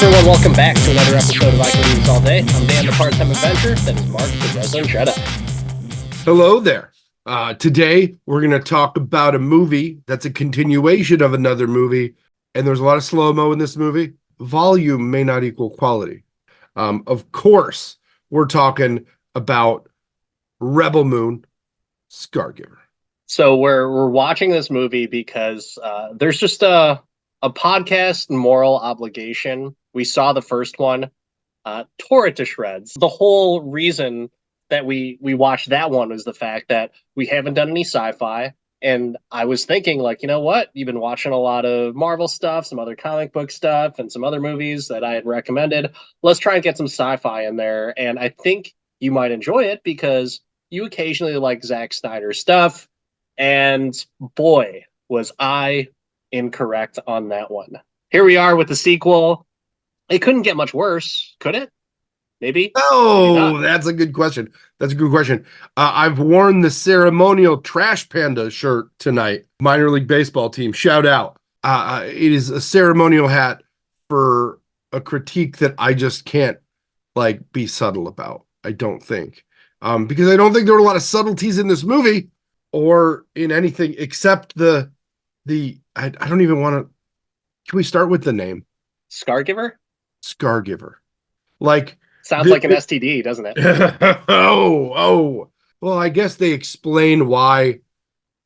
everyone, welcome back to another episode of I Can Do This All Day. I'm Dan, the part-time adventurer. That is Mark, the resident Jedi. Hello there. Today, we're going to talk about a movie that's a continuation of another movie, and there's a lot of slow-mo in this movie. Volume may not equal quality. Of course, we're talking about Rebel Moon, Scargiver. So we're watching this movie because there's just a podcast moral obligation. We saw the first one, tore it to shreds. The whole reason that we watched that one was the fact that we haven't done any sci-fi. And I was thinking, like, you know what? You've been watching a lot of Marvel stuff, some other comic book stuff, and some other movies that I had recommended. Let's try and get some sci-fi in there. And I think you might enjoy it because you occasionally like Zack Snyder stuff. And boy, was I incorrect on that one. Here we are with the sequel. It couldn't get much worse, could it? Maybe. Oh, maybe that's a good question. That's a good question. I've worn the ceremonial Trash Panda shirt tonight. Minor League Baseball team. Shout out. It is a ceremonial hat for a critique that I just can't be subtle about. I don't think. Because I don't think there were a lot of subtleties in this movie or in anything except I don't even want to. Can we start with the name? Scargiver? Scargiver. Sounds like an STD, doesn't it? Oh. Well, I guess they explain why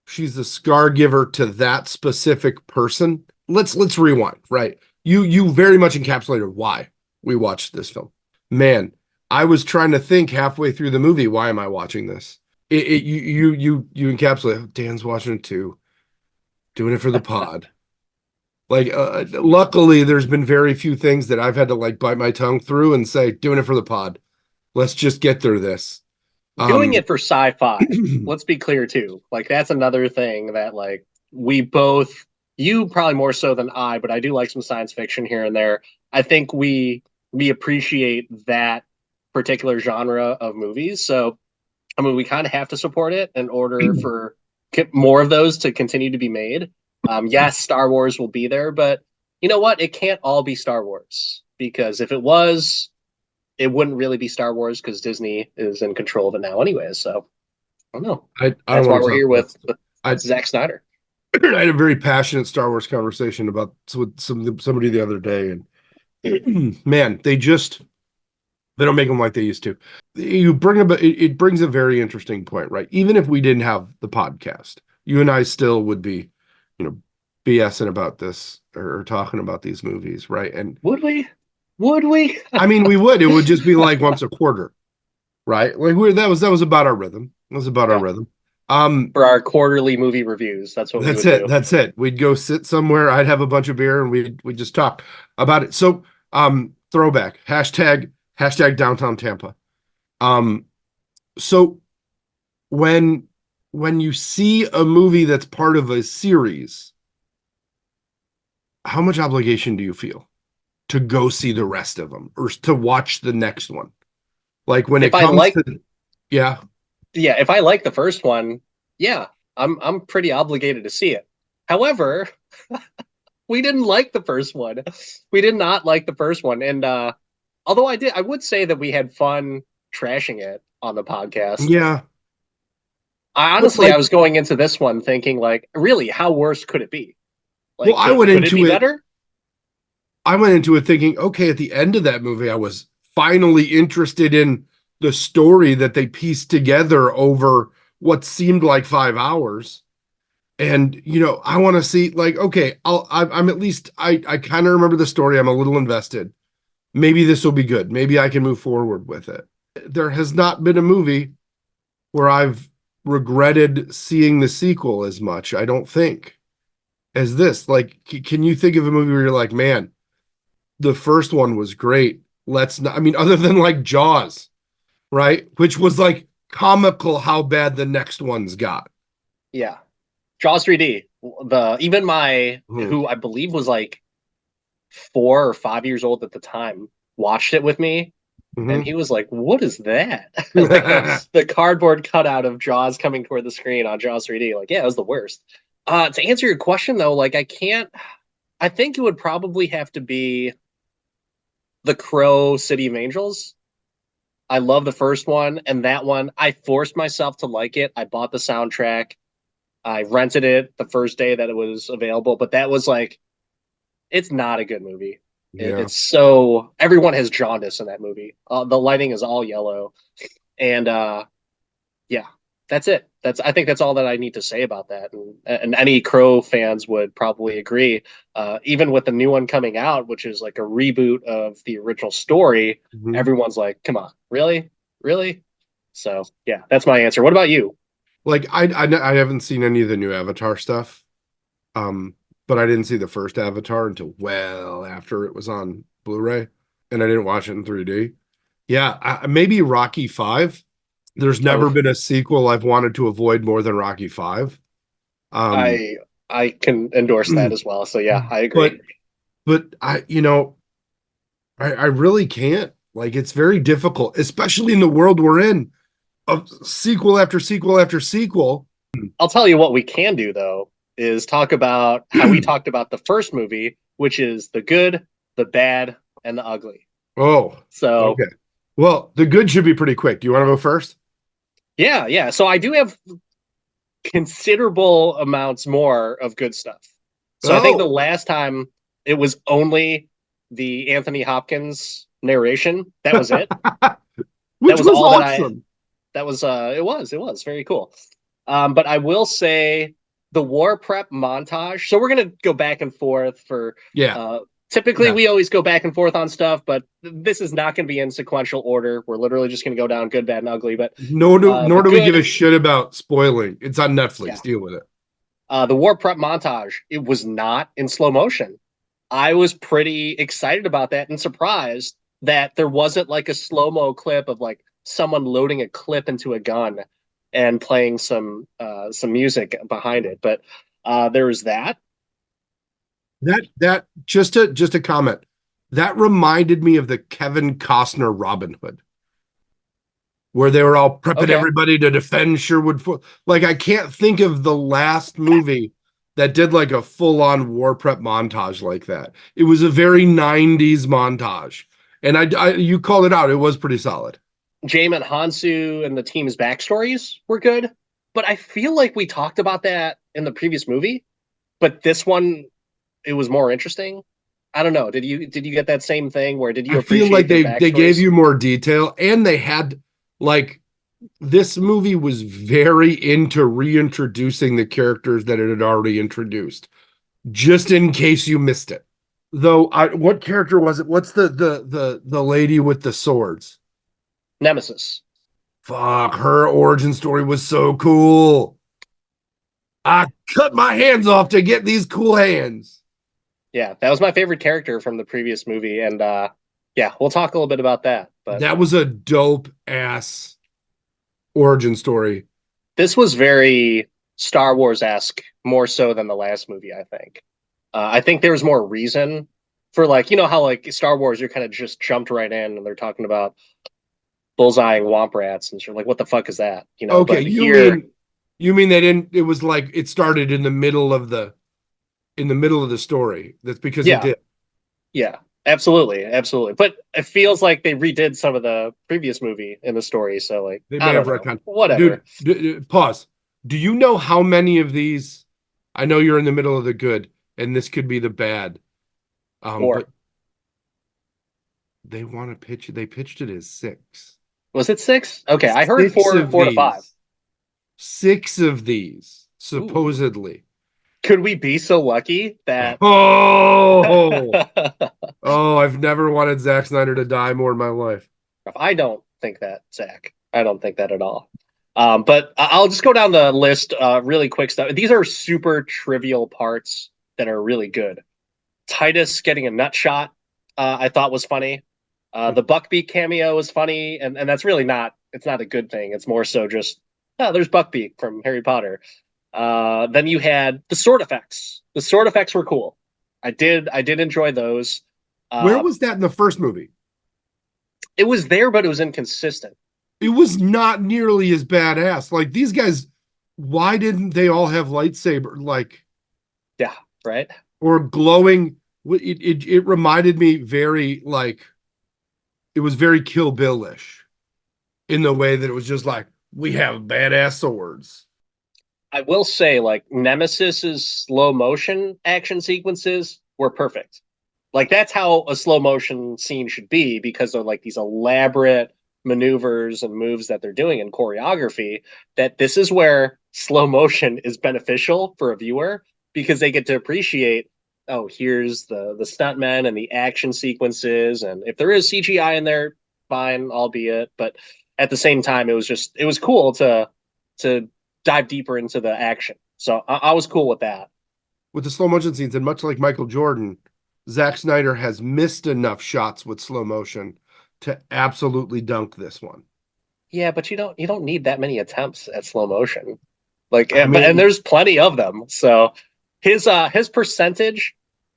she's the scar giver to that specific person. Let's rewind, right? You very much encapsulated why we watched this film. Man, I was trying to think halfway through the movie, why am I watching this? You encapsulate. Dan's watching it too, doing it for the pod. Luckily, there's been very few things that I've had to bite my tongue through and say, doing it for the pod. Let's just get through this. Doing it for sci-fi. Let's be clear too. That's another thing that we both, you probably more so than I, but I do like some science fiction here and there. I think we appreciate that particular genre of movies. So, I mean, we kind of have to support it in order for more of those to continue to be made. Yes, Star Wars will be there, but you know what? It can't all be Star Wars, because if it was, it wouldn't really be Star Wars because Disney is in control of it now anyways. So I don't know. That's why we're here with Zack Snyder. I had a very passionate Star Wars conversation with somebody the other day, and man, they don't make them like they used to. It brings a very interesting point, right? Even if we didn't have the podcast, you and I still would be, BSing about this or talking about these movies, right? And would we? I mean, we would. It would just be once a quarter, right? That was about our rhythm. It was about our rhythm. For our quarterly movie reviews, that's what we would do. That's it. We'd go sit somewhere. I'd have a bunch of beer, and we'd just talk about it. So, throwback hashtag downtown Tampa. So when you see a movie that's part of a series, how much obligation do you feel to go see the rest of them or to watch the next one? If I like the first one, I'm pretty obligated to see it. However, we didn't like the first one. We did not like the first one. And although I would say that we had fun trashing it on the podcast. Yeah. I was going into this one thinking really, how worse could it be? I went into it thinking, okay, at the end of that movie, I was finally interested in the story that they pieced together over what seemed like 5 hours. And, I want to see okay, I'm at least, I kind of remember the story. I'm a little invested. Maybe this will be good. Maybe I can move forward with it. There has not been a movie where I've regretted seeing the sequel as much, I don't think, as this. Can you think of a movie where you're like, man, the first one was great. Let's not, I mean, other than Jaws, right? Which was comical how bad the next ones got. Yeah. Jaws 3D. Even who I believe was 4 or 5 years old at the time, watched it with me. Mm-hmm. And he was like, what is that? The cardboard cutout of Jaws coming toward the screen on Jaws 3D. It was the worst. To answer your question though, I think it would probably have to be The Crow City of Angels. I love the first one, and that one I forced myself to like it. I bought the soundtrack. I rented it the first day that it was available, but that was like it's not a good movie. Yeah. It's so everyone has jaundice in that movie. The lighting is all yellow, and yeah, that's it. That's I think that's all that I need to say about that. And any Crow fans would probably agree. Even with the new one coming out, which is like a reboot of the original story, Mhm. everyone's like, "Come on, really, really?" So yeah, that's my answer. What about you? Like I haven't seen any of the new Avatar stuff. Um, but I didn't see the first Avatar until well after it was on Blu-ray, and I didn't watch it in 3D. Yeah, maybe Rocky 5. There's Oh, never been a sequel I've wanted to avoid more than Rocky 5. Um, I I can endorse that as well. So yeah, I but agree. I really can't. Like it's very difficult, especially in the world we're in, of sequel after sequel after sequel. I'll tell you what we can do though is talk about how we talked about the first movie, which is the good, the bad, and the ugly. Oh, So okay. Well, the good should be pretty quick. Do you want to go first? yeah, yeah. So I do have considerable amounts more of good stuff. So I think the Oh, last time it was only the Anthony Hopkins narration. That was it. That which was was all that I awesome. that was it was very cool. But I will say the war prep montage. So we're gonna go back and forth for Yeah, uh typically yeah. we always go back and forth on stuff, but this is not gonna be in sequential order. We're literally just gonna go down good, bad, and ugly. But the Nor do we give a good, shit about spoiling. It's on yeah. Netflix. Deal with it. The war prep montage, it was not in slow motion. I was pretty excited about that and surprised that there wasn't like a slow mo clip of like someone loading a clip into a gun and playing some music behind it. But there was that. That just a comment. That reminded me of the Kevin Costner Robin Hood, where they were all prepping Okay, everybody to defend Sherwood. Like I can't think of the last movie that did like a full-on war prep montage like that. It was a very 90s montage. And you called it out. It was pretty solid. Jamin Hansu and the team's backstories were good, but I feel like we talked about that in the previous movie. But this one, it was more interesting. I don't know. Did you get that same thing? Where did you I feel appreciate like their they gave backstories? you more detail and they had like this movie was very into reintroducing the characters that it had already introduced, just in case you missed it. Though, what character was it? What's the lady with the swords? Nemesis. Fuck, her origin story was so cool. I cut my hands off to get these cool hands. Yeah, that was my favorite character from the previous movie, and yeah, we'll talk a little bit about that. But That was a dope ass origin story. this was very Star Wars esque, more so than the last movie. I think there was more reason for like how like Star Wars, you're kind of just jumped right in, and they're talking about bullseyeing womp rats and sort of like what the fuck is that? Okay, But here, you mean they didn't? It was like it started in the middle of the story. That's because it yeah, did. yeah, absolutely, absolutely. But it feels like they redid some of the previous movie in the story, so like They I may don't have know, retcon. whatever. Dude, pause. Do you know how many of these? I know you're in the middle of the good, and this could be the bad. Four. But they want to pitch it. They pitched it as six. Was it six? Okay, I heard Six four, of 4 to 5. these. Six of these, Ooh, supposedly. could we be so lucky that? Oh, oh, I've never wanted Zack Snyder to die more in my life. I don't think that, Zach. I don't think that at all. But I'll just go down the list really quick stuff. These are super trivial parts that are really good. Titus getting a nut shot, I thought was funny. The Buckbeak cameo was funny, and that's really not. It's not a good thing. It's more so just there's Buckbeak from Harry Potter. Then you had the sword effects. The sword effects were cool. I did enjoy those. Where Uh, was that in the first movie? it was there, but it was inconsistent. It was not nearly as badass. Like these guys, why didn't they all have lightsaber like Yeah, right. or glowing? It reminded me very like it was very Kill Bill-ish in the way that it was just like, we have badass swords. I will say, like, Nemesis's slow motion action sequences were perfect. Like, that's how a slow motion scene should be because they're like these elaborate maneuvers and moves that they're doing in choreography. That this is where slow motion is beneficial for a viewer because they get to appreciate, oh, here's the stuntmen and the action sequences, and if there is CGI in there, fine, albeit, but at the same time, it was cool to dive deeper into the action. So I was cool with that. With the slow motion scenes, and much like Michael Jordan, Zack Snyder has missed enough shots with slow motion to absolutely dunk this one. Yeah, but you don't need that many attempts at slow motion. Like, I and mean, there's plenty of them. So his percentage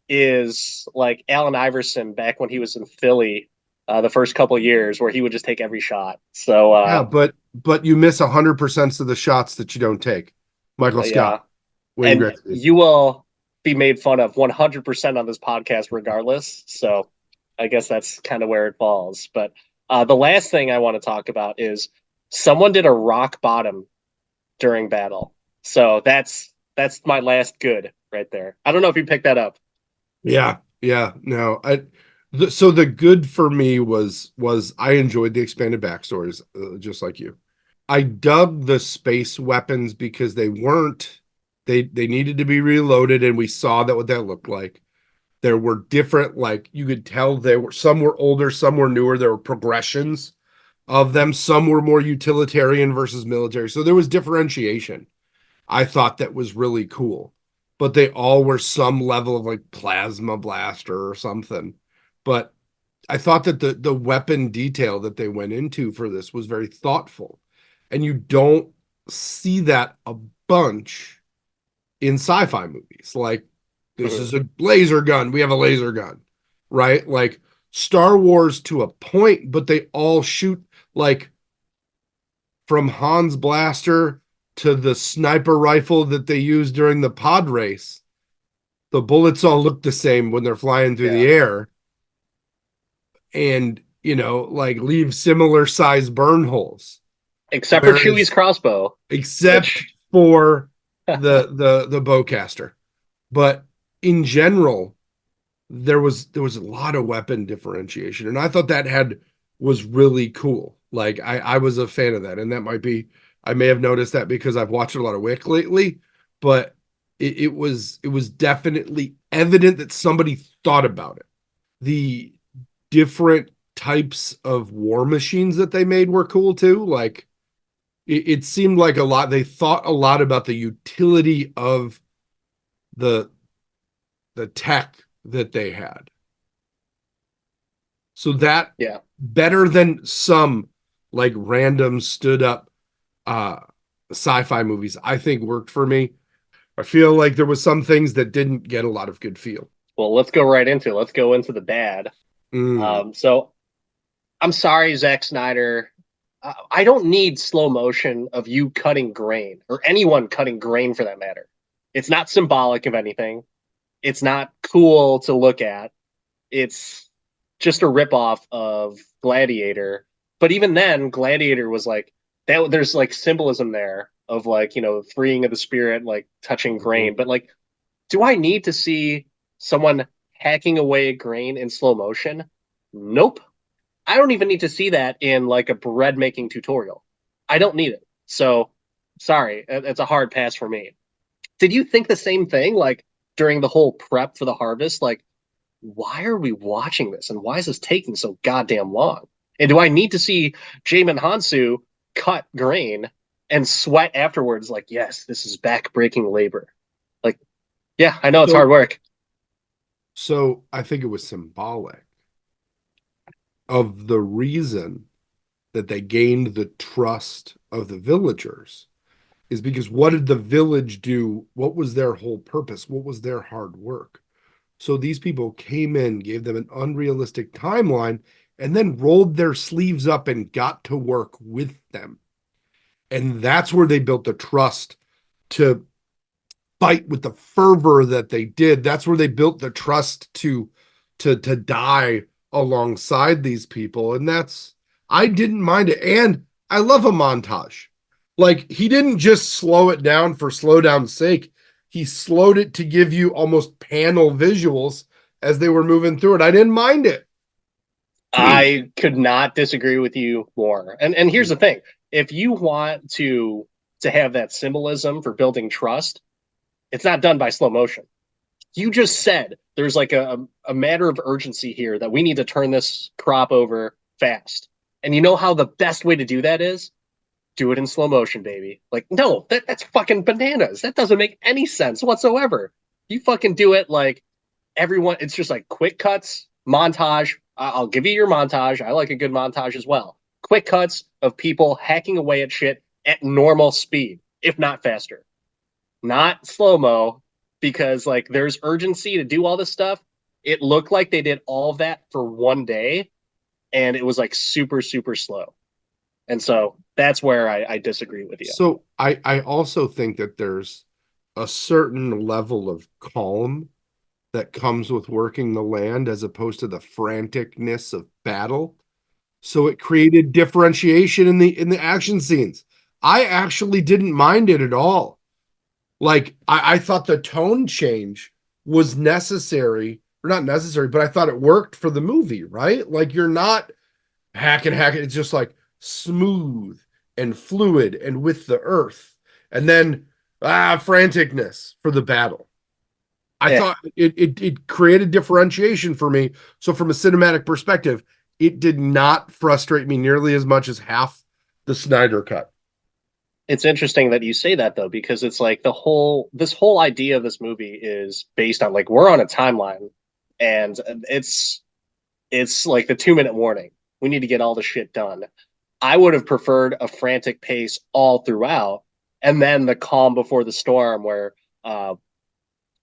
is like Allen Iverson back when he was in Philly, the first couple years where he would just take every shot. So yeah, but you miss 100% of the shots that you don't take. Michael Scott, yeah, Wayne and Gretzky. you will be made fun of 100% on this podcast regardless. So I guess that's kind of where it falls. But the last thing I want to talk about is someone did a rock bottom during battle. So that's my last good right there. I don't know if you picked that up. Yeah, yeah, no, so the good for me was I enjoyed the expanded backstories, just like you. I dug the space weapons because they needed to be reloaded, and we saw that what that looked like. There were different, like you could tell there were some were older, some were newer. There were progressions of them. Some were more utilitarian versus military. So there was differentiation. I thought that was really cool. But they all were some level of like plasma blaster or something. But I thought that the weapon detail that they went into for this was very thoughtful. And you don't see that a bunch in sci-fi movies. Like, this Mhm. is a laser gun. We have a laser gun, right? Like Star Wars to a point, but they all shoot like from Han's blaster to the sniper rifle that they use during the pod race. The bullets all look the same when they're flying through the Yeah. air and, like leave similar size burn holes. Except for Chewie's Whereas, crossbow, except which for the bowcaster. But in general, there was a lot of weapon differentiation, and I thought that had was really cool. Like I was a fan of that, and that might be I may have noticed that because I've watched a lot of Wick lately, but it was definitely evident that somebody thought about it. The different types of war machines that they made were cool too. Like it seemed like a lot they thought a lot about the utility of the the tech that they had. So that yeah. better than some like random stood up uh sci-fi movies, I think worked for me. I feel like there was some things that didn't get a lot of good feel. Well, let's go right into it. Let's go into the bad. Mm. So I'm sorry, Zack Snyder. I don't need slow motion of you cutting grain or anyone cutting grain for that matter. It's not symbolic of anything. It's not cool to look at. It's just a ripoff of Gladiator. But even then, Gladiator was like that. There's like symbolism there of like freeing of the spirit, like touching grain. But like, do I need to see someone hacking away at grain in slow motion? Nope. I don't even need to see that in like a bread making tutorial. I don't need it. So sorry, it's a hard pass for me. Did you think the same thing like during the whole prep for the harvest? Like, why are we watching this and why is this taking so goddamn long? And do I need to see Jamin Hansu cut grain and sweat afterwards? Like, yes, this is back-breaking labor. Like, yeah, I know it's hard So work. so I think it was symbolic of the reason that they gained the trust of the villagers is because what did the village do? What was their whole purpose? What was their hard work? So these people came in, gave them an unrealistic timeline, and then rolled their sleeves up and got to work with them. And that's where they built the trust to fight with the fervor that they did. That's where they built the trust to die alongside these people. And I didn't mind it. And I love a montage. Like, he didn't just slow it down for slow down's sake. He slowed it to give you almost panel visuals as they were moving through it. I didn't mind it. I could not disagree with you more. And here's the thing. If you want to have that symbolism for building trust, it's not done by slow motion. You just said there's like a matter of urgency here that we need to turn this crop over fast. And you know how the best way to do that is? Do it in slow motion, baby. Like, no, that's fucking bananas. That doesn't make any sense whatsoever. You fucking do it like everyone, it's just like quick cuts, montage. I'll give you your montage. I like a good montage as well. Quick cuts of people hacking away at shit at normal speed, if not faster. Not slow mo, because like there's urgency to do all this stuff. It looked like they did all of that for one day, and it was like super, super slow. And so that's where I disagree with you. So I also think that there's a certain level of calm that comes with working the land as opposed to the franticness of battle. So it created differentiation in the action scenes. I actually didn't mind it at all. Like, I thought the tone change was necessary, or not necessary, but I thought it worked for the movie, right? Like, you're not hacking. It's just like smooth and fluid and with the earth. And then franticness for the battle. I Yeah, thought it created differentiation for me. So from a cinematic perspective, it did not frustrate me nearly as much as half the Snyder cut. it's interesting that you say that though, because it's like this whole idea of this movie is based on like we're on a timeline, and it's like the 2 minute warning. We need to get all the shit done. I would have preferred a frantic pace all throughout, and then the calm before the storm, where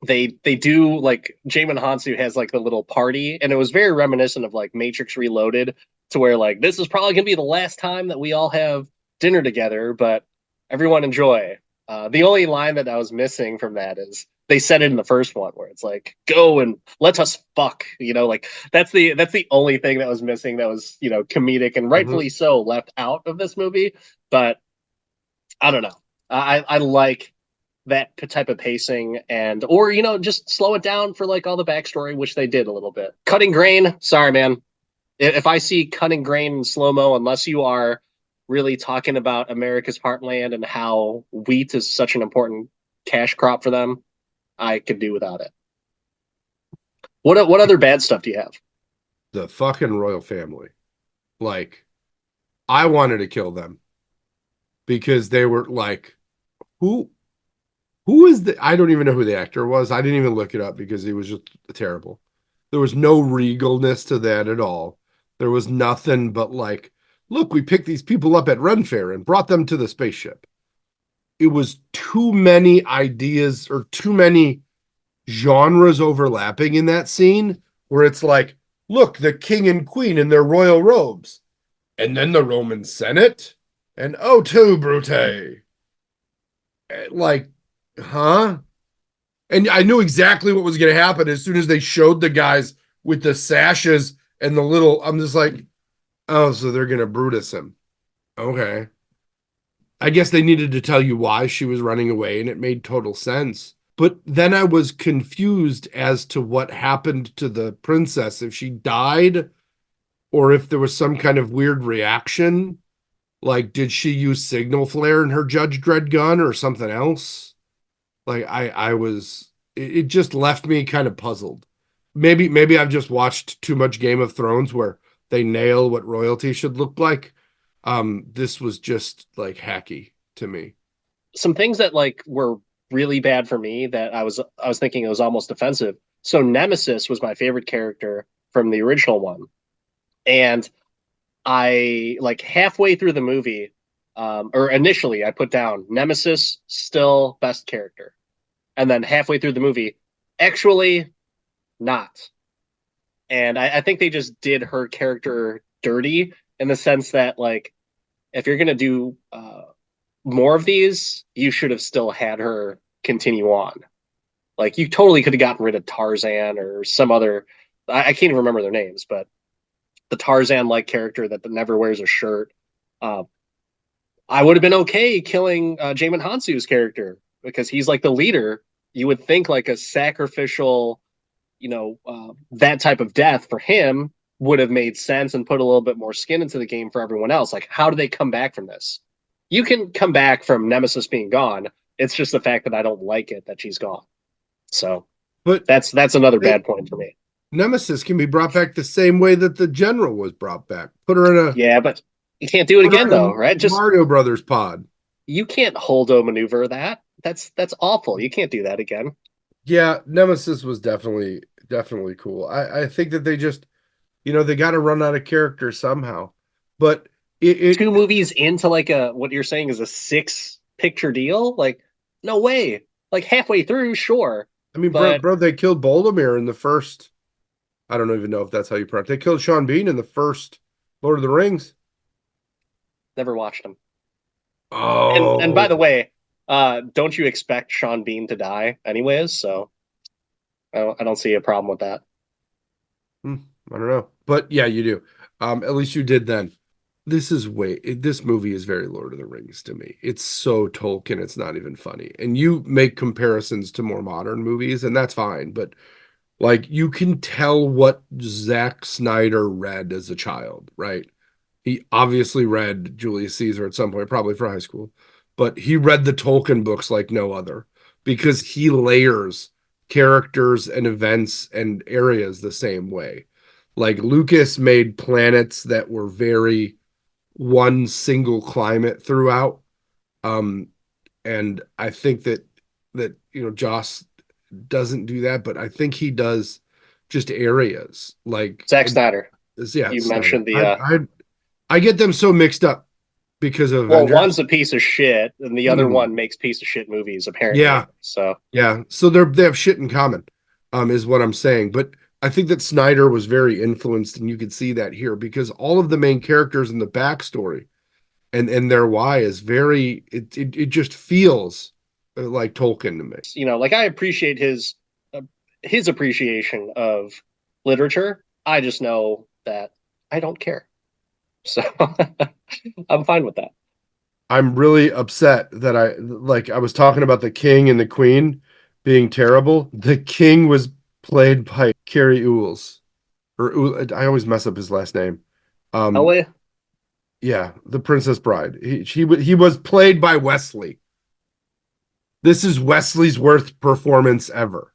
they do like Jamin Hansu has like the little party, and it was very reminiscent of like Matrix Reloaded, to where like this is probably gonna be the last time that we all have dinner together, but everyone enjoy. The only line that I was missing from that is they said it in the first one where it's like go and let us fuck, like that's the only thing that was missing that was comedic and Mhm. rightfully so left out of this movie. But I don't know. I like that type of pacing, and or just slow it down for like all the backstory, which they did a little bit. Cutting grain, sorry man. If I see cutting grain in slow mo, unless you are really talking about America's heartland and how wheat is such an important cash crop for them, I could do without it. What other bad stuff do you have? The fucking royal family. Like, I wanted to kill them because they were like, who who is the I don't even know who the actor was. I didn't even look it up because he was just terrible. There was no regalness to that at all. There was nothing but like, look, we picked these people up at Ren Fair and brought them to the spaceship. It was too many ideas or too many genres overlapping in that scene where it's like, look, the king and queen in their royal robes, and then the Roman Senate, and oh, tu Brute. Like, huh? And I knew exactly what was going to happen as soon as they showed the guys with the sashes and the little. I'm just like, oh, so they're going to Brutus him. Okay. I guess they needed to tell you why she was running away, and it made total sense. But then I was confused as to what happened to the princess, if she died or if there was some kind of weird reaction. Like, did she use signal flare in her Judge Dredd gun or something else? Like, I was, it just left me kind of puzzled. Maybe I've just watched too much Game of Thrones where they nail what royalty should look like. This was just like hacky to me. Some things that like were really bad for me that I was thinking it was almost offensive. So Nemesis was my favorite character from the original one, and I like halfway through the movie, or initially I put down Nemesis still best character, and then halfway through the movie, actually not. And I think they just did her character dirty in the sense that like if you're gonna do more of these, you should have still had her continue on. Like you totally could have gotten rid of Tarzan or some other. I can't even remember their names, but the Tarzan like character that never wears a shirt. Uh, I would have been okay killing Jamin Hansu's character because he's like the leader. You would think like a sacrificial, that type of death for him would have made sense and put a little bit more skin into the game for everyone else. Like, how do they come back from this? You can come back from Nemesis being gone. It's just the fact that I don't like it that she's gone. So But that's another they, bad point for me. Nemesis can be brought back the same way that the General was brought back. Yeah, but you can't do it Put her again in though, a right? Just Mario Brothers pod. you can't holdo maneuver that. That's awful. You can't do that again. Yeah, Nemesis was definitely cool. I think that they just, they got to run out of characters somehow. But Two movies into like a what you're saying is a six picture deal? Like, no way. Like halfway through, sure. I mean, But bro, they killed Boldemir in the first. I don't even know if that's how you pronounce. They killed Sean Bean in the first Lord of the Rings. never watched them. And by Oh, the way, don't you expect Sean Bean to die anyways? So I don't see a problem with that. hmm, I don't know, but yeah, you do. At least you did then. This movie is very Lord of the Rings to me. It's so Tolkien, it's not even funny. And you make comparisons to more modern movies, and that's fine. But like, you can tell what Zack Snyder read as a child, right? He obviously read Julius Caesar at some point, probably for high school, but he read the Tolkien books like no other because he layers characters and events and areas the same way. Like Lucas made planets that were very one single climate throughout. Um, and I think that Joss doesn't do that, but I think he does just areas like Zack Snyder, yeah, you Snyder. mentioned the I get them so mixed up because of well, Avengers. one's a piece of shit, and the other one makes piece of shit movies, apparently. Yeah, So yeah. So they have shit in common, is what I'm saying. But I think that Snyder was very influenced, and you could see that here because all of the main characters in the backstory and their why is very it just feels like Tolkien to me. like I appreciate his appreciation of literature. I just know that I don't care. So I'm fine with that. I'm really upset that I was talking about the king and the queen being terrible. The king was played by Carrie Ooles, I always mess up his last name. Um, Ellie, yeah, the Princess Bride. He was played by Wesley. This is Wesley's worst performance ever.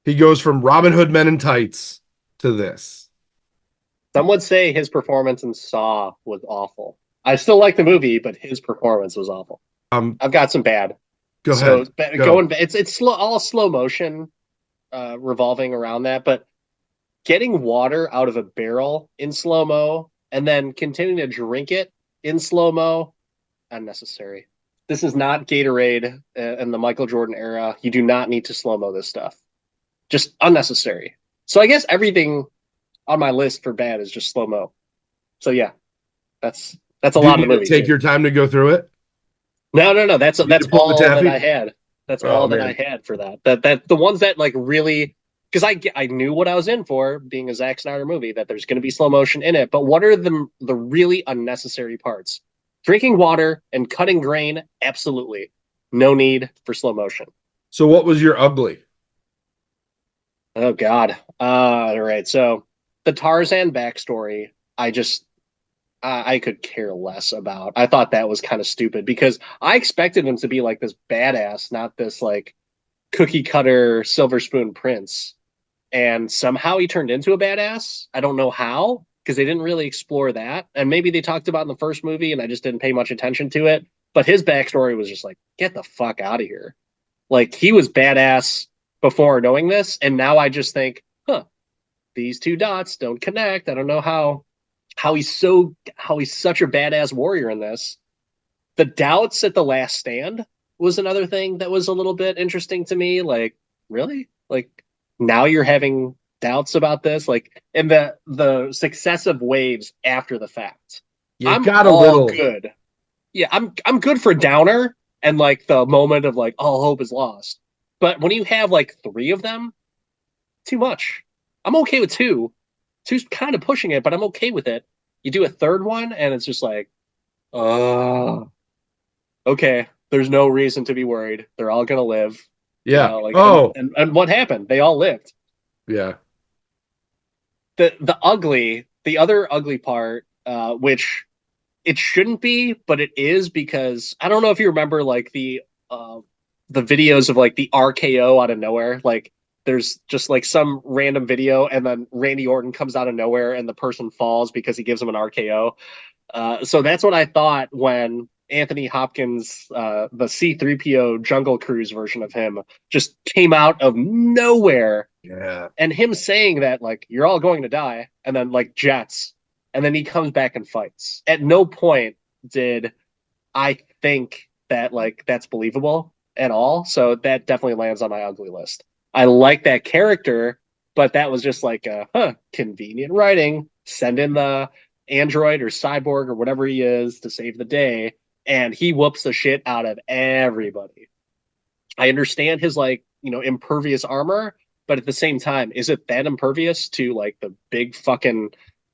He goes from Robin Hood Men in Tights to this. some would say his performance in Saw was awful. I still like the movie, but his performance was awful. Um, I've got some bad. go So ahead, go. it's all slow motion, revolving around that. But getting water out of a barrel in slow mo and then continuing to drink it in slow mo, unnecessary. This is not Gatorade in the Michael Jordan era. You do not need to slow mo this stuff. Just unnecessary. So I guess everything on my list for bad is just slow mo. So yeah, that's a Do you lot of need the to movie take too. your time to go through it? No. That's You need that's to pull the all that I taffy? had. That's Oh all that I man. had for that. That the ones that like really because I knew what I was in for being a Zack Snyder movie that there's going to be slow motion in it. But what are the really unnecessary parts? Drinking water and cutting grain, absolutely no need for slow motion. So what was your ugly? Oh God. All right. So the Tarzan backstory, I could care less about. I thought that was kind of stupid because I expected him to be like this badass, not this like cookie cutter silver spoon prince. And somehow he turned into a badass. I don't know how because they didn't really explore that. And maybe they talked about in the first movie and I just didn't pay much attention to it. But his backstory was just like, get the fuck out of here. Like he was badass before knowing this. And now I just think, huh, these two dots don't connect. I don't know how he's such a badass warrior in this. The doubts at the last stand was another thing that was a little bit interesting to me. Like, really? Like now you're having doubts about this? Like and the successive waves after the fact. You I'm got a all little. good. Yeah, I'm good for downer and like the moment of like all hope is lost. But when you have like three of them, too much. I'm okay with two, Two's kind of pushing it, but I'm okay with it. You do a third one, and it's just like, uh, okay, there's no reason to be worried. They're all gonna live, Yeah. like, Oh, and what happened? They all lived. yeah. The other ugly part, which it shouldn't be, but it is because I don't know if you remember like the videos of like the RKO out of nowhere. Like there's just like some random video, and then Randy Orton comes out of nowhere, and the person falls because he gives him an RKO. So that's what I thought when Anthony Hopkins, the C3PO Jungle Cruise version of him, just came out of nowhere, Yeah. and him saying that like you're all going to die, and then like jets, and then he comes back and fights. At no point did I think that like that's believable at all. So that definitely lands on my ugly list. I like that character, but that was just like convenient writing. Send in the android or cyborg or whatever he is to save the day, and he whoops the shit out of everybody. I understand his like, impervious armor, but at the same time, is it that impervious to like the big fucking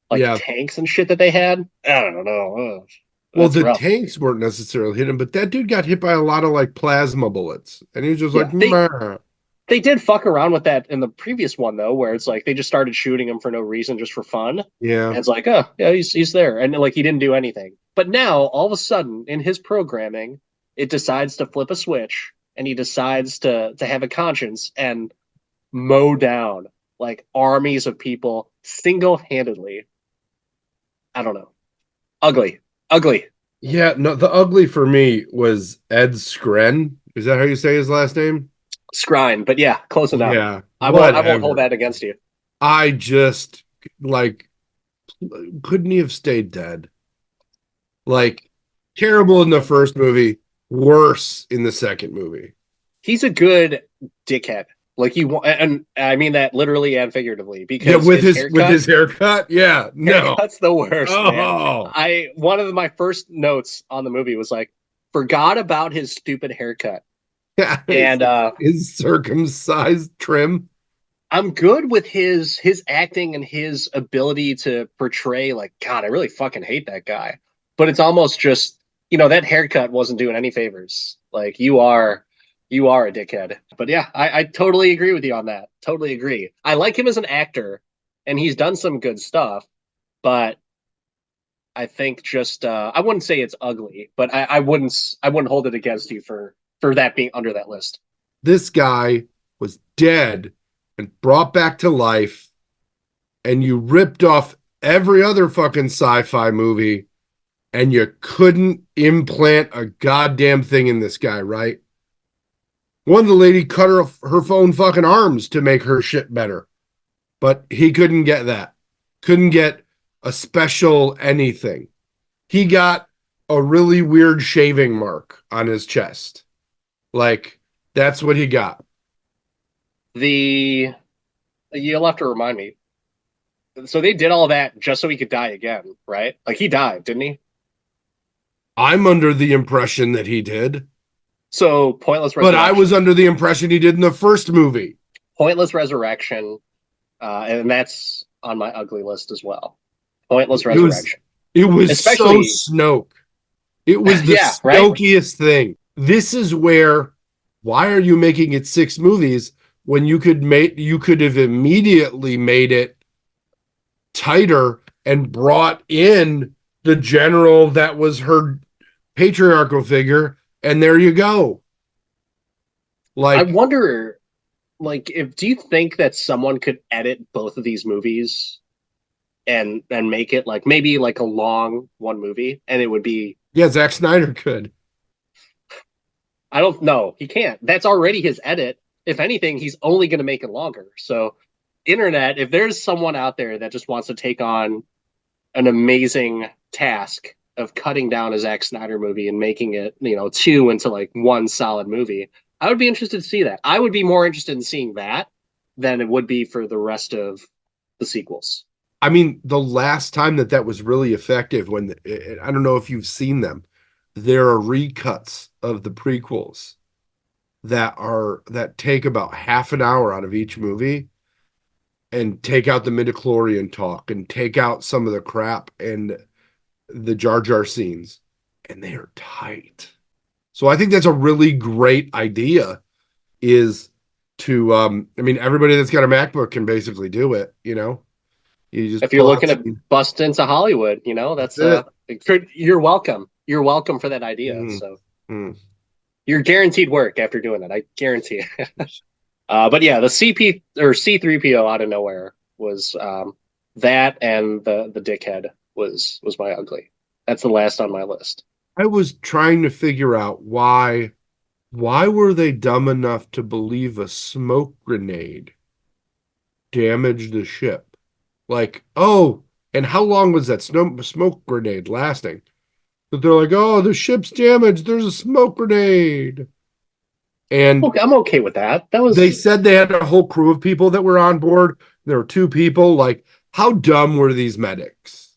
like Yeah. tanks and shit that they had? I don't know. Ugh, Well, that's the rough. tanks weren't necessarily hitting, but that dude got hit by a lot of like plasma bullets. And he was just like, Yeah, meh. they did fuck around with that in the previous one though, where it's like they just started shooting him for no reason, just for fun. Yeah. And it's like, oh yeah, he's there, and like he didn't do anything. But now all of a sudden in his programming, it decides to flip a switch, and he decides to have a conscience and mow down like armies of people single handedly. I don't know. Ugly, ugly. Yeah. No, the ugly for me was Ed Skren. Is that how you say his last name? Scrine, but yeah, close enough. Yeah. I won't hold Whatever. that against you. I just like couldn't he have stayed dead? Like terrible in the first movie, worse in the second movie. He's a good dickhead. Like you want, and I mean that literally and figuratively, Yeah, because his with haircut, his haircut. Yeah, no. haircut's the worst, man. Oh, I one of my first notes on the movie was like, forgot about his stupid haircut, yeah, and his circumcised trim. I'm good with his acting and his ability to portray like God, I really fucking hate that guy. But it's almost just, that haircut wasn't doing any favors. Like you are a dickhead. But yeah, I totally agree with you on that. Totally agree. I like him as an actor, and he's done some good stuff, but I think just I wouldn't say it's ugly, but I wouldn't hold it against you for that being under that list. This guy was dead and brought back to life, and you ripped off every other fucking sci-fi movie, and you couldn't implant a goddamn thing in this guy, right? One, the lady cut her phone fucking arms to make her shit better, but he couldn't get that. Couldn't get a special anything. He got a really weird shaving mark on his chest. Like, that's what he got. The You'll have to remind me. So they did all that just so he could die again, right? Like he died, didn't he? I'm under the impression that he did, So pointless but I was resurrection, under the impression he did in the first movie. pointless resurrection, and that's on my ugly list as well. Pointless It was resurrection, it was so especially Snoke. It was the yeah, right. Snokiest thing. This is where why are you making it six movies when you could have immediately made it tighter and brought in the general that was her patriarchal figure, and there you go. I Like, wonder, like, if do you think that someone could edit both of these movies and make it like maybe like a long one movie, and it would be yeah, Zack Snyder could. I don't know. He can't. That's already his edit. If anything, he's only going to make it longer. So, internet, if there's someone out there that just wants to take on an amazing task of cutting down a Zack Snyder movie and making it, two into like one solid movie, I would be interested to see that. I would be more interested in seeing that than it would be for the rest of the sequels. I mean, the last time that was really effective I don't know if you've seen them. There are recuts of the prequels that take about half an hour out of each movie, and take out the midichlorian talk and take out some of the crap and the Jar Jar scenes, and they are tight. So I think that's a really great idea. Is to I mean, everybody that's got a MacBook can basically do it. You just If you're pull out looking to scene. bust into Hollywood, That's that's it. you're welcome. You're welcome for that idea. Mm, So mm. you're guaranteed work after doing that. I guarantee it. But yeah, the CP or C3PO out of nowhere was that, and the dickhead was my ugly. That's the last on my list. I was trying to figure out why were they dumb enough to believe a smoke grenade damaged the ship? Like, oh, and how long was that smoke grenade lasting? But they're like, oh, the ship's damaged. There's a smoke grenade. And Okay, I'm okay with that. That they was said they had a whole crew of people that were on board. There were two people. Like, how dumb were these medics?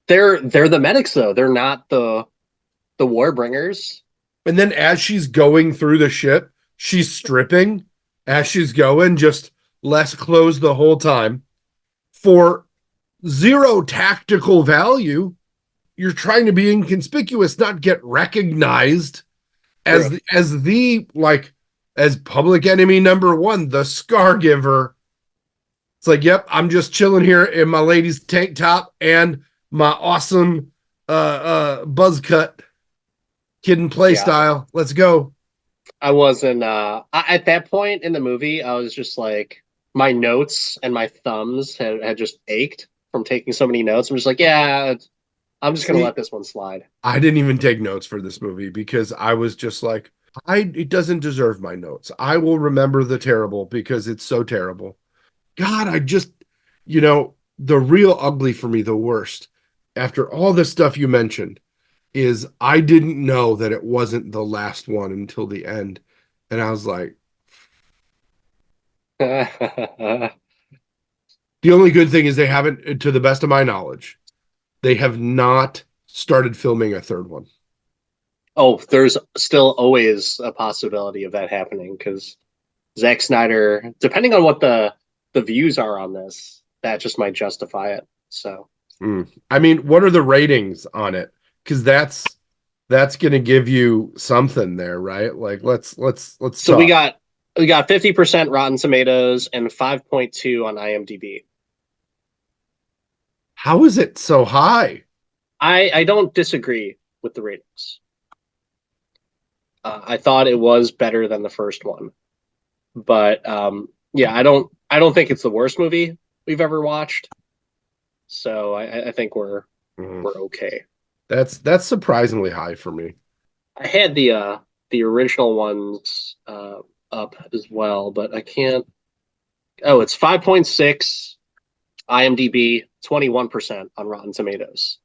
they're the medics though. They're not the war bringers. And then as she's going through the ship, she's stripping as she's going, just less clothes the whole time for zero tactical value. You're trying to be inconspicuous, not get recognized True. as the like as public enemy number one, the Scargiver. It's like, yep, I'm just chilling here in my lady's tank top and my awesome buzz cut kid and play Yeah. style. Let's go. I wasn't at that point in the movie, I was just like my notes and my thumbs had just ached from taking so many notes. I'm just like, yeah, I'm just gonna See, let this one slide. I didn't even take notes for this movie because I was just like, it doesn't deserve my notes. I will remember the terrible because it's so terrible. God, the real ugly for me, the worst, after all the stuff you mentioned, is I didn't know that it wasn't the last one until the end. And I was like, the only good thing is they haven't, to the best of my knowledge, they have not started filming a third one. Oh, there's still always a possibility of that happening because Zack Snyder, depending on what the views are on this, that just might justify it. So I mean, what are the ratings on it? Because that's going to give you something there, right? Like let's so we talk. got we got 50% Rotten Tomatoes and 5.2 on IMDb. How is it so high? I don't disagree with the ratings. I thought it was better than the first one, but yeah, I don't think it's the worst movie we've ever watched. So I think Mm, we're okay. that's surprisingly high for me. I had the original ones up as well, but I can't. Oh, it's 5.6 IMDb, 21% on Rotten Tomatoes.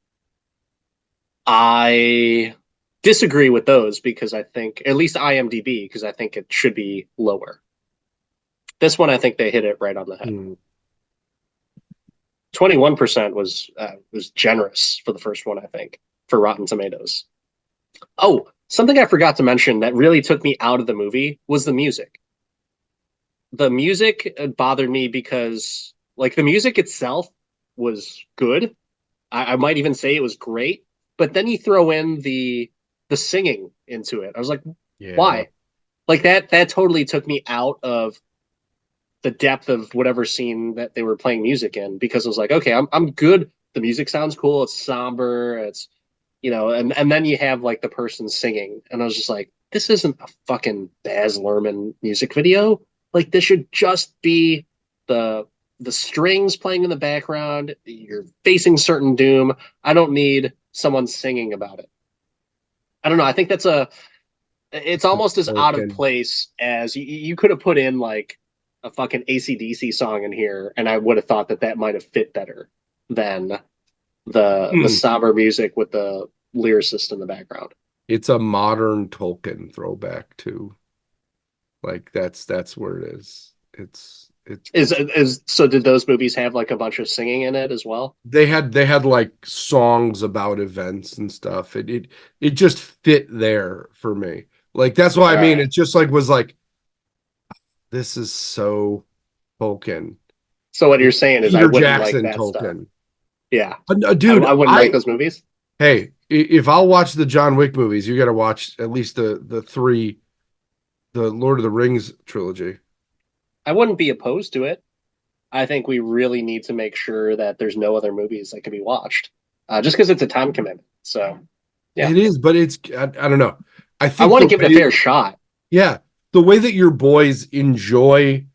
I disagree with those because I think, at least IMDb, because I think it should be lower. This one, I think they hit it right on the head. Mm. 21% was generous for the first one, I think, for Rotten Tomatoes. Oh, something I forgot to mention that really took me out of the movie was the music. The music bothered me because, like, the music itself was good. I might even say it was great, but then you throw in the singing into it. I was like, Yeah. why? Like that totally took me out of the depth of whatever scene that they were playing music in because I was like, okay, I'm good. The music sounds cool. It's somber. It's and then you have like the person singing, and I was just like, this isn't a fucking Baz Luhrmann music video. Like this should just be the the strings playing in the background. You're facing certain doom. I don't need someone singing about it. I don't know. I think it's almost as out of Tolkien. place as you could have put in like a fucking AC/DC song in here, and I would have thought that might have fit better than the Mm. somber music with the lyricist in the background. It's a modern Tolkien throwback too. Like that's where it is. Is so? Did those movies have like a bunch of singing in it as well? They had like songs about events and stuff. It just fit there for me. Like that's why All I mean right. it just like was like this is so Tolkien. So what you're saying is I Peter wouldn't like Jackson that stuff. Tolkien. Yeah, Dude, I wouldn't like those movies. hey, if I'll watch the John Wick movies, you got to watch at least the three, the Lord of the Rings trilogy. I wouldn't be opposed to it. I think we really need to make sure that there's no other movies that can be watched, just because it's a time commitment. So yeah, It is, but I don't know. I I think want to the give it a way, fair shot. yeah, the way that your boys enjoy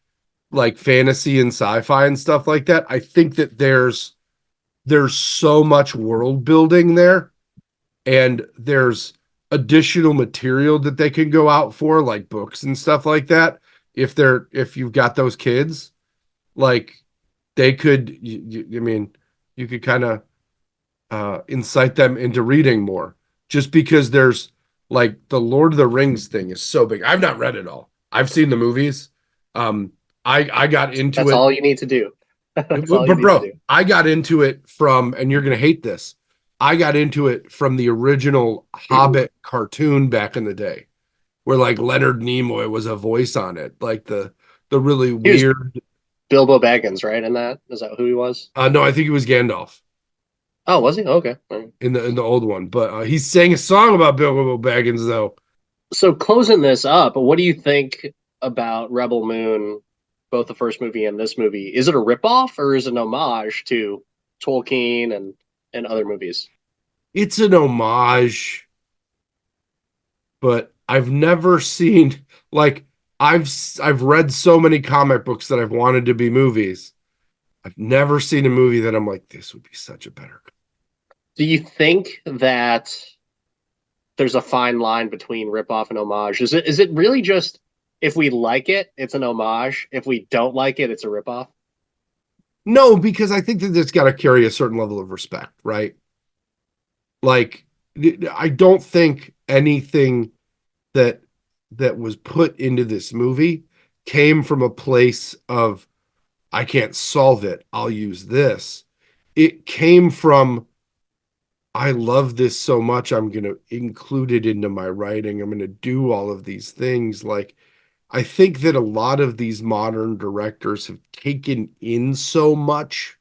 like fantasy and sci-fi and stuff like that, I think that there's so much world building there, and there's additional material that they can go out for, like books and stuff like that. If you've got those kids, like they could, I mean, you could kind of incite them into reading more, just because there's like the Lord of the Rings thing is so big. I've not read it all. I've seen the movies. Um, I got into That's it, all you need to do. That's all you but need to bro, do. I got into it from, and you're gonna hate this. I got into it from the original Hobbit cartoon back in the day, where like Leonard Nimoy was a voice on it, like the really He was weird. Bilbo Baggins, right? In that, is that who he was? No, I think it was Gandalf Oh, was he? Okay. in the old one, but he sang a song about Bilbo Baggins though. So closing this up, what do you think about Rebel Moon, both the first movie and this movie? Is it a ripoff or is it an homage to Tolkien and other movies? It's an homage, but I've never seen like I've read so many comic books that I've wanted to be movies. I've never seen a movie that I'm like, this would be such a better. Do you think that there's a fine line between ripoff and homage? Is it really just if we like it, it's an homage. If we don't like it, it's a ripoff? No, because I think that it's got to carry a certain level of respect, right? Like, I don't think anything that was put into this movie came from a place of I can't solve it, I'll use this. It came from I love this so much, I'm going to include it into my writing. I'm going to do all of these things. Like, I think that a lot of these modern directors have taken in so much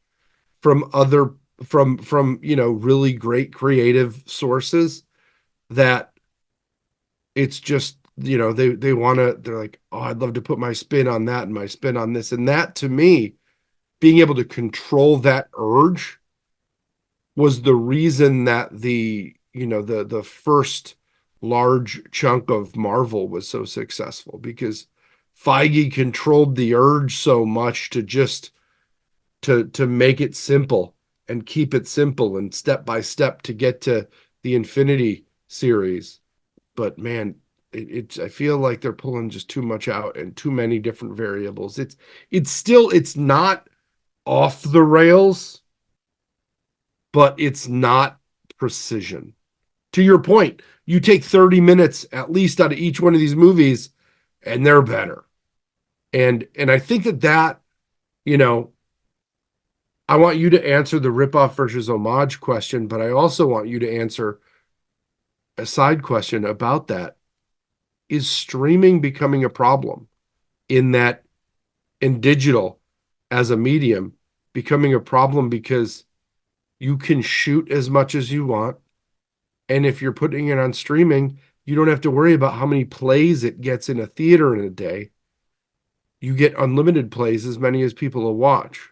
from other really great creative sources that it's just, they want to, they're like, oh, I'd love to put my spin on that and my spin on this. And that to me, being able to control that urge was the reason that the first large chunk of Marvel was so successful, because Feige controlled the urge so much to just to make it simple and keep it simple and step by step to get to the Infinity series. But man, it's I feel like they're pulling just too much out and too many different variables. It's not off the rails, but it's not precision. To your point, you take 30 minutes at least out of each one of these movies and they're better. And I think that, you know, I want you to answer the ripoff versus homage question, but I also want you to answer a side question about that. Is streaming becoming a problem in that, in digital as a medium becoming a problem because you can shoot as much as you want? And if you're putting it on streaming, you don't have to worry about how many plays it gets in a theater in a day. You get unlimited plays, as many as people will watch.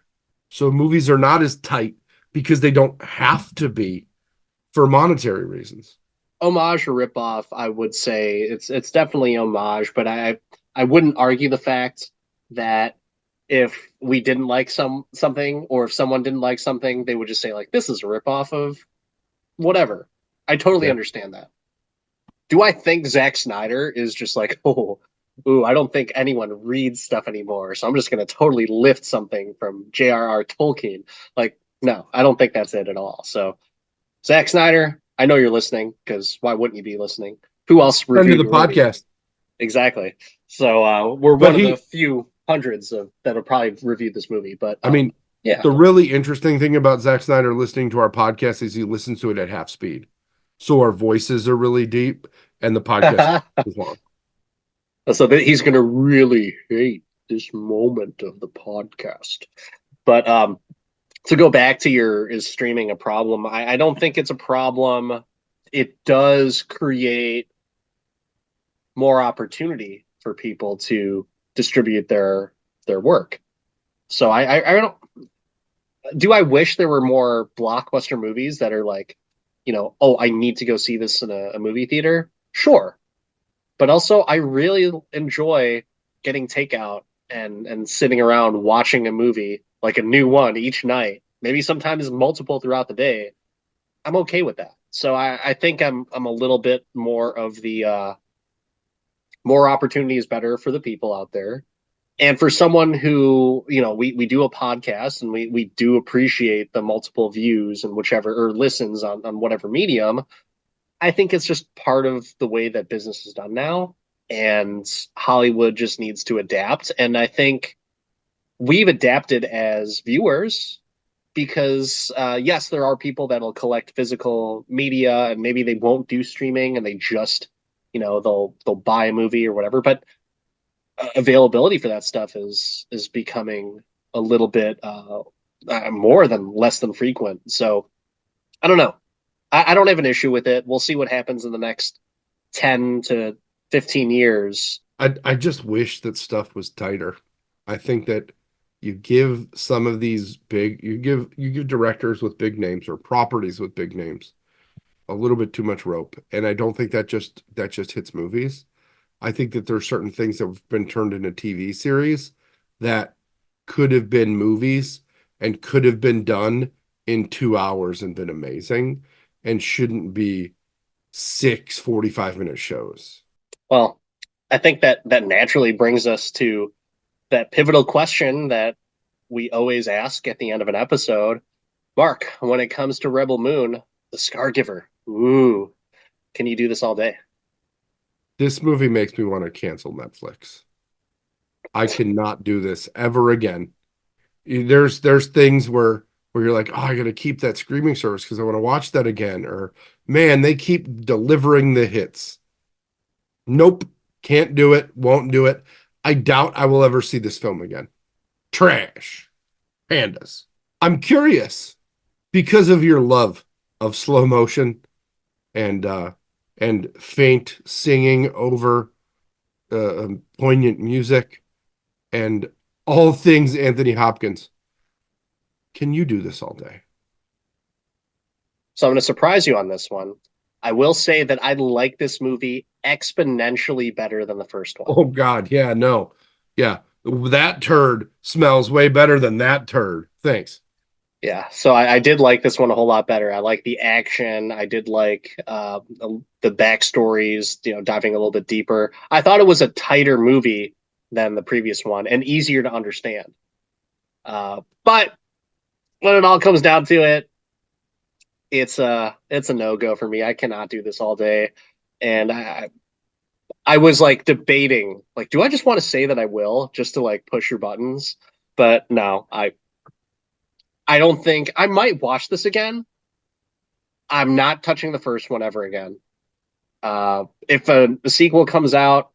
So movies are not as tight because they don't have to be for monetary reasons. Homage or ripoff, I would say it's definitely homage, but I wouldn't argue the fact that if we didn't like something or if someone didn't like something, they would just say like this is a ripoff of whatever. I totally Yeah. understand that. Do I think Zack Snyder is just like, oh, ooh, I don't think anyone reads stuff anymore, so I'm just gonna totally lift something from J.R.R. Tolkien? Like, no, I don't think that's it at all. So Zack Snyder, I know you're listening because why wouldn't you be listening? Who else Friend of reviewed the your movie? podcast. Exactly. So we're But one of the he, few hundreds of that have probably reviewed this movie. But I mean, yeah. the really interesting thing about Zack Snyder listening to our podcast is he listens to it at half speed. So our voices are really deep and the podcast is long. So he's gonna really hate this moment of the podcast. But to go back to your is streaming a problem? I don't think it's a problem. It does create more opportunity for people to distribute their work. So I don't do I wish there were more blockbuster movies that are like, oh, I need to go see this in a movie theater? Sure. But also I really enjoy getting takeout and sitting around watching a movie, like a new one each night, maybe sometimes multiple throughout the day. I'm okay with that. So I think I'm a little bit more of the more opportunity is better for the people out there. And for someone who, we do a podcast and we do appreciate the multiple views and whichever or listens on whatever medium, I think it's just part of the way that business is done now. And Hollywood just needs to adapt. And I think we've adapted as viewers because, yes, there are people that'll collect physical media and maybe they won't do streaming and they just, they'll buy a movie or whatever. But availability for that stuff is becoming a little bit more than less than frequent. So I don't know. I don't have an issue with it. We'll see what happens in the next 10 to 15 years. I just wish that stuff was tighter. I think that you give some of these you give directors with big names or properties with big names a little bit too much rope. And I don't think that just hits movies. I think that there are certain things that have been turned into TV series that could have been movies and could have been done in 2 hours and been amazing and shouldn't be 6 45-minute shows. Well, I think that naturally brings us to that pivotal question that we always ask at the end of an episode. Mark, when it comes to Rebel Moon, the Scargiver, ooh, can you do this all day? This movie makes me want to cancel Netflix. I cannot do this ever again. There's things where you're like, oh, I got to keep that streaming service because I want to watch that again. Or man, they keep delivering the hits. Nope, can't do it, won't do it. I doubt I will ever see this film again. Trash. Pandas. I'm curious because of your love of slow motion and faint singing over poignant music and all things Anthony Hopkins. Can you do this all day? So I'm going to surprise you on this one. I will say that I like this movie exponentially better than the first one. Oh God, yeah, no. Yeah. That turd smells way better than that turd. Thanks. Yeah, so I did like this one a whole lot better. I like the action. I did like the backstories, diving a little bit deeper. I thought it was a tighter movie than the previous one and easier to understand. But when it all comes down to it, it's a no-go for me. I cannot do this all day. And I was like debating, like, do I just want to say that I will just to like push your buttons? But no, I don't think I might watch this again. I'm not touching the first one ever again. If a sequel comes out,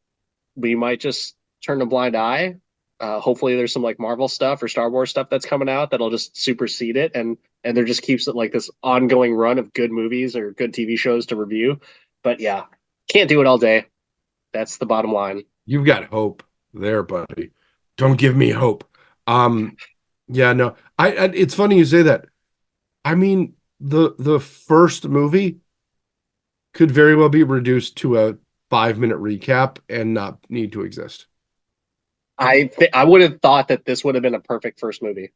we might just turn a blind eye. Hopefully, there's some like Marvel stuff or Star Wars stuff that's coming out that'll just supersede it, and there just keeps it like this ongoing run of good movies or good TV shows to review. But yeah, can't do it all day. That's the bottom line. You've got hope there, buddy. Don't give me hope. Um, yeah, no. I it's funny you say that. I mean, the first movie could very well be reduced to a 5-minute recap and not need to exist. I would have thought that this would have been a perfect first movie.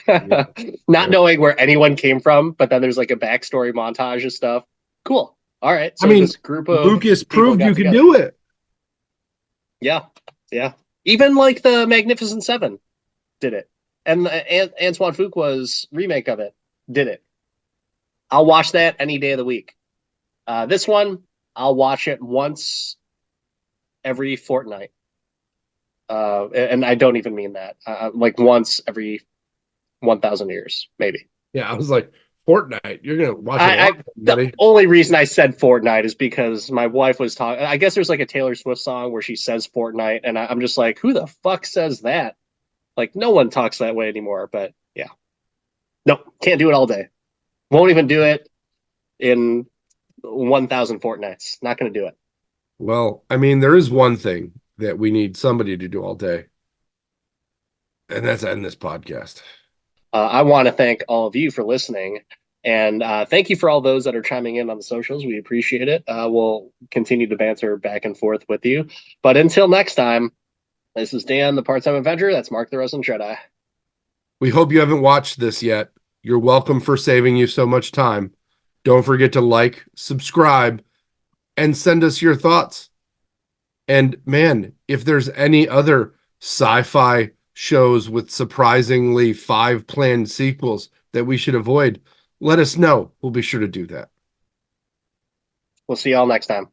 Yeah, Not yeah. knowing where anyone came from, but then there's like a backstory montage of stuff. Cool. All right. I So mean, this group of Lucas people proved got you could together. do it. Yeah. Yeah. Even like the Magnificent Seven did it. And Antoine Fuqua's remake of it did it. I'll watch that any day of the week. This one, I'll watch it once every fortnight. And I don't even mean that. Like once every 1,000 years, maybe. Yeah, I was like, Fortnite, you're gonna watch it a I lot, the buddy. only reason I said Fortnite is because my wife was talking. I guess there's like a Taylor Swift song where she says Fortnite, and I'm just like, who the fuck says that? Like, no one talks that way anymore. But yeah, Nope, can't do it all day. Won't even do it in 1,000 fortnights. Not going to do it. Well, I mean, there is one thing that we need somebody to do all day, and that's end this podcast. I want to thank all of you for listening. And thank you for all those that are chiming in on the socials. We appreciate it. We'll continue to banter back and forth with you. But until next time, this is Dan, the part time adventurer. That's Mark the Resident Jedi. We hope you haven't watched this yet. You're welcome for saving you so much time. Don't forget to like, subscribe, and send us your thoughts. And man, if there's any other sci-fi shows with surprisingly 5 planned sequels that we should avoid, let us know. We'll be sure to do that. We'll see y'all next time.